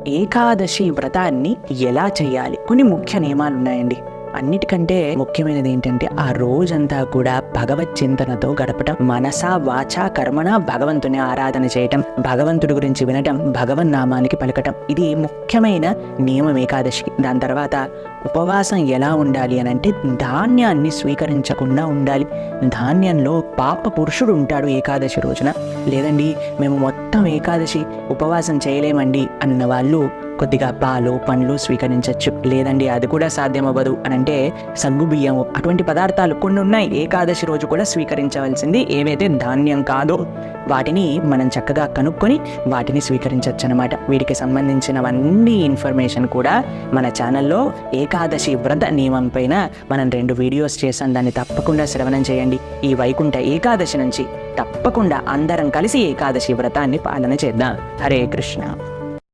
ఏకాదశి వ్రతాన్ని ఎలా చేయాలి? కొన్ని ముఖ్య నియమాలు ఉన్నాయండి. అన్నిటికంటే ముఖ్యమైనది ఏంటంటే ఆ రోజంతా కూడా భగవత్ చింతనతో గడపటం, మనసా వాచా కర్మణ భగవంతుని ఆరాధన చేయటం, భగవంతుడి గురించి వినటం, భగవన్నామానికి పలకటం. ఇది ముఖ్యమైన నియమం ఏకాదశికి. దాని తర్వాత ఉపవాసం ఎలా ఉండాలి అని అంటే ధాన్యాన్ని స్వీకరించకుండా ఉండాలి. ధాన్యంలో పాప పురుషుడు ఉంటాడు ఏకాదశి రోజున. లేదండి మేము మొత్తం ఏకాదశి ఉపవాసం చేయలేమండి అన్న వాళ్ళు కొద్దిగా పాలు పండ్లు స్వీకరించవచ్చు. లేదండి అది కూడా సాధ్యం అవ్వదు అని అంటే సగ్గు బియ్యము అటువంటి పదార్థాలు కొన్ని ఉన్నాయి ఏకాదశి రోజు కూడా స్వీకరించవలసింది. ఏవైతే ధాన్యం కాదో వాటిని మనం చక్కగా కనుక్కొని వాటిని స్వీకరించవచ్చు అనమాట. వీటికి సంబంధించినవన్నీ ఇన్ఫర్మేషన్ కూడా మన ఛానల్లో ఏకాదశి వ్రత నియమం పైన మనం 2 వీడియోస్ చేసాం. దాన్ని తప్పకుండా శ్రవణం చేయండి. ఈ వైకుంఠ ఏకాదశి నుంచి తప్పకుండా అందరం కలిసి ఏకాదశి వ్రతాన్ని పాలన చేద్దాం. హరే కృష్ణ.